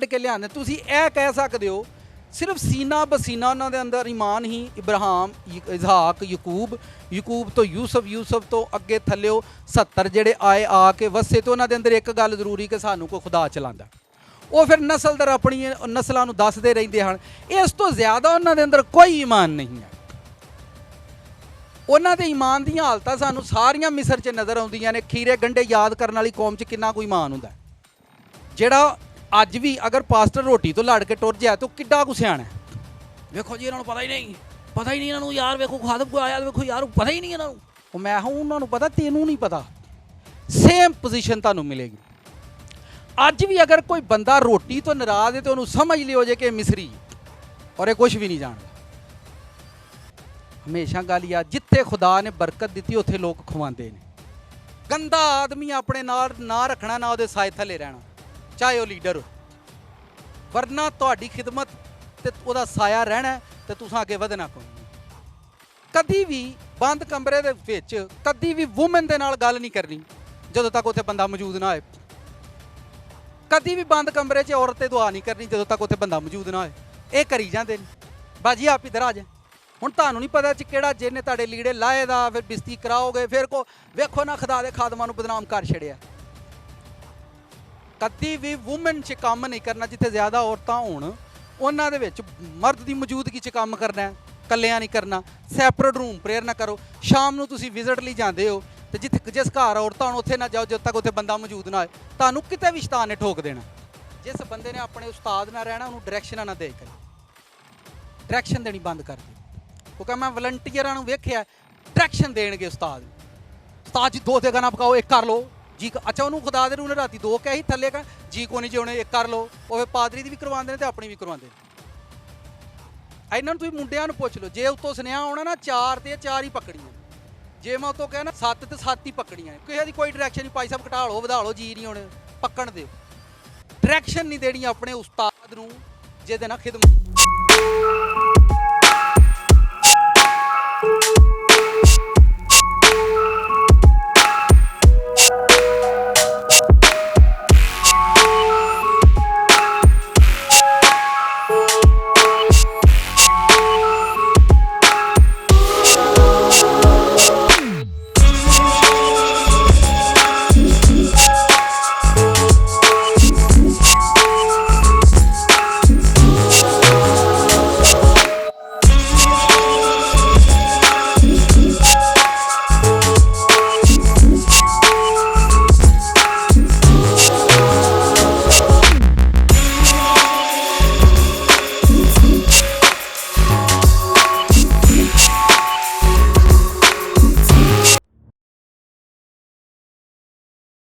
ਕੱਢ ਕੇ ਲਿਆਂਦੇ। ਤੁਸੀਂ ਇਹ ਕਹਿ ਸਕਦੇ ਹੋ सिर्फ सीना बसीना उन्होंने अंदर ईमान ही इब्राहिम इसहाक यकूब तो यूसुफ तो अगे थल्ले 70 जेडे आए आके वसे तो उन्होंने अंदर एक गल जरूरी कि सानू कोई खुदा चलाता वो फिर नस्ल दर अपनी नस्लों को दसते रहते हैं। इस तो ज़्यादा उन्होंने अंदर कोई ईमान नहीं है। उन्होंने ईमान दी हालत सानू सारियां मिस्र च नज़र आउंदियां ने। खीरे गंढे याद करने वाली कौम च कितना कोई ईमान हुंदा जेड़ा अज भी अगर पास्टर रोटी तो लड़ के टुर जाए तो किड्डा कुछ सियाना है। देखो जी इन्होंने पता ही नहीं इन्होंने यार वेखो खादम को आया देखो यार पता ही नहीं इन्होंने मैं हूँ उन्होंने पता तेनू नहीं पता। सेम पोजीशन तुहानू मिलेगी। अज भी अगर कोई बंदा रोटी तो नाराज है तो उन्होंने समझ लियो जे कि मिसरी और ये कुछ भी नहीं जानता। हमेशा गल या जिथे खुदा ने बरकत दी उत्थे लोग खवाते हैं। गंदा आदमी अपने ना रखना ना उहदे साए थले रहना चाहे वह लीडर हो, वरना तुहाडी खिदमत ते उहदा साया रहना तो तुसां अगे वधना कोई। कदी भी बंद कमरे दे विच कदी भी वूमन दे नाल गल नहीं करनी जदों तक उत्थे बंदा मौजूद ना होए। कदी भी बंद कमरे च औरत दुआ नहीं करनी जदों तक उत्थे बंदा मौजूद ना होए। ये करी जांदे ने बाजी आप इधर आ जाए। हुण तुहानू नहीं पता च किहड़ा जिन्ने तुहाडे लीड़े लाए दा फिर बिस्ती कराओगे फिर को वेखो ना खुदा दे खादमां नू बदनाम कर छड़िया। कदी भी वूमन च काम नहीं करना जिथे ज़्यादा औरतां होण उन्हां दे विच मर्द की मौजूदगी च काम करना है, कल्लियां नहीं करना। सैपरेट रूम प्रेयर ना करो। शाम नूं तुसीं विजिट लई जांदे हो तो जिथे जिस घर औरतां होण उत्थे ना जाओ जद तक उत्थे बंदा मौजूद ना होए। तुहानूं किते भी शैतान ने ठोक देना। जिस बंदे ने अपने उस्ताद नाल रहना उन्होंने डायरैक्शन ना दे कर डायरैक्शन देनी बंद कर दे। क्योंकि मैं वलंटीयरां नूं वेखिआ डायरैक्शन देणगे उस्ताद जी 2 ते गाना पकाओ एक कर लो जी। अच्छा उन्होंने खुदा दे उन्हें राती 2 क्या ही थले का जी को नहीं जी उन्हें एक कर लो वो पादरी की भी करवाते हैं तो अपनी भी करवाते हैं। इन्होंने तुम मुंडिया पुछ लो जे उत्तों सुनिया होना ना 4 ते 4 ही पकड़ियां जे मैं उत्तों कहना 7 ते 7 ही पकड़ियां। किसी की कोई डायरैक्शन नहीं। भाई साहब घटा लो वधा लो जी नहीं होने पकड़ दो। डायरैक्शन नहीं देनी अपने उस्ताद नूं जिहदे नाल खिदमत